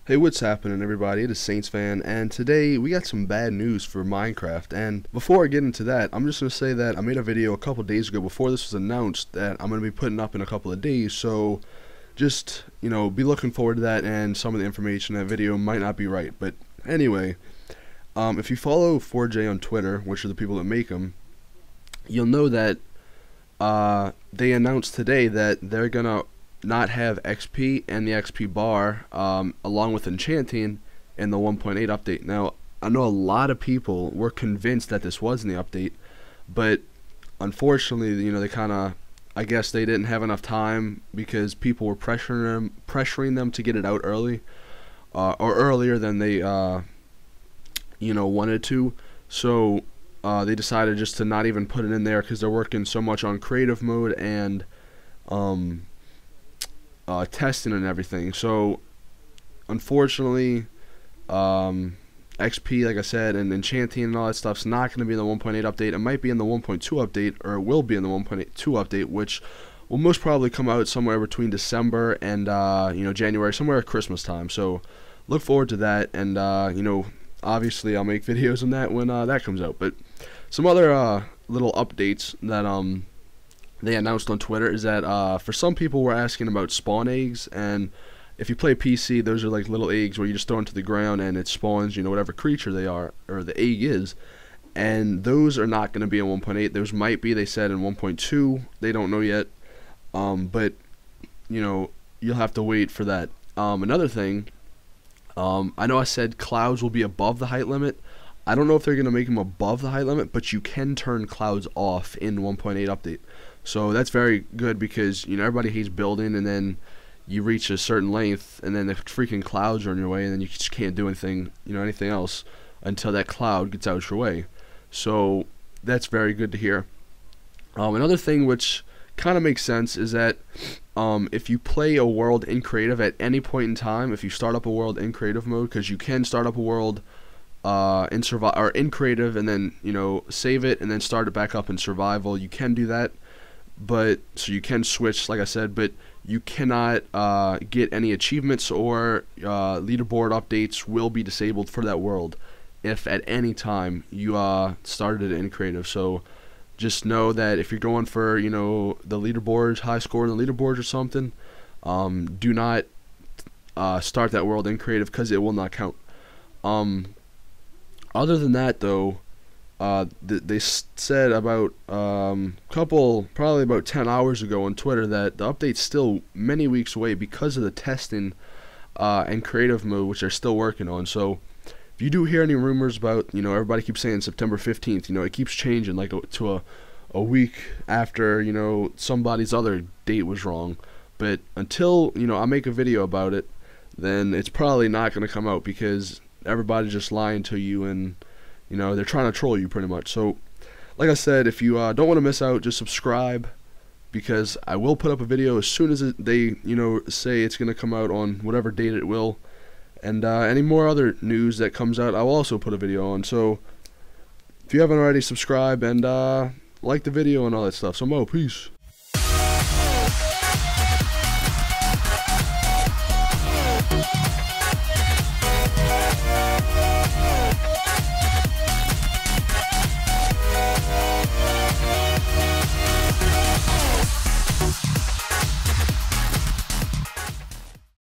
Hey, what's happening, everybody? It is Saints Fan, and today we got some bad news for Minecraft. And before I get into that, I'm just going to say that I made a video a couple days ago before this was announced that I'm going to be putting up in a couple of days. So just, be looking forward to that, and some of the information in that video might not be right. But anyway, if you follow 4J on Twitter, which are the people that make them, you'll know that they announced today that they're going to not have XP and the XP bar along with enchanting in the 1.8 update. Now, I know a lot of people were convinced that this was in the update, but unfortunately, they kind of, I guess they didn't have enough time because people were pressuring them to get it out early, or earlier than they wanted to. So they decided just to not even put it in there because they're working so much on creative mode and testing and everything. So unfortunately, XP, like I said, and enchanting and all that stuff's not going to be in the 1.8 update. It might be in the 1.2 update, or it will be in the 1.2 update, which will most probably come out somewhere between December and January, somewhere at Christmas time. So look forward to that, and obviously I'll make videos on that when that comes out. But some other little updates that they announced on Twitter is that for some people were asking about spawn eggs, and if you play PC, those are like little eggs where you just throw into the ground and it spawns, whatever creature they are, or the egg is, and those are not going to be in 1.8. Those might be, they said, in 1.2. They don't know yet, but you'll have to wait for that. Another thing, I know I said clouds will be above the height limit. I don't know if they're going to make them above the height limit, but you can turn clouds off in 1.8 update. So that's very good because, everybody hates building and then you reach a certain length and then the freaking clouds are in your way and then you just can't do anything, anything else until that cloud gets out your way. So that's very good to hear. Another thing which kind of makes sense is that if you play a world in creative at any point in time, if you start up a world in creative mode, because you can start up a world in survival or in creative and then save it and then start it back up in survival, you can do that. But so you can switch, like I said, but you cannot get any achievements or leaderboard updates will be disabled for that world if at any time you started it in creative. So just know that if you're going for the leaderboards, high score in the leaderboards or something, do not start that world in creative because it will not count. Other than that, though, they said about probably about 10 hours ago on Twitter that the update's still many weeks away because of the testing and creative mode, which they're still working on. So if you do hear any rumors about, everybody keeps saying September 15th, it keeps changing like to a week after, somebody's other date was wrong. But until, I make a video about it, then it's probably not going to come out because everybody's just lying to you and they're trying to troll you pretty much. So like I said, if you don't want to miss out, just subscribe because I will put up a video as soon as they say it's going to come out on whatever date it will. And any more other news that comes out, I will also put a video on. So if you haven't already, subscribe and like the video and all that stuff. So Mo, peace.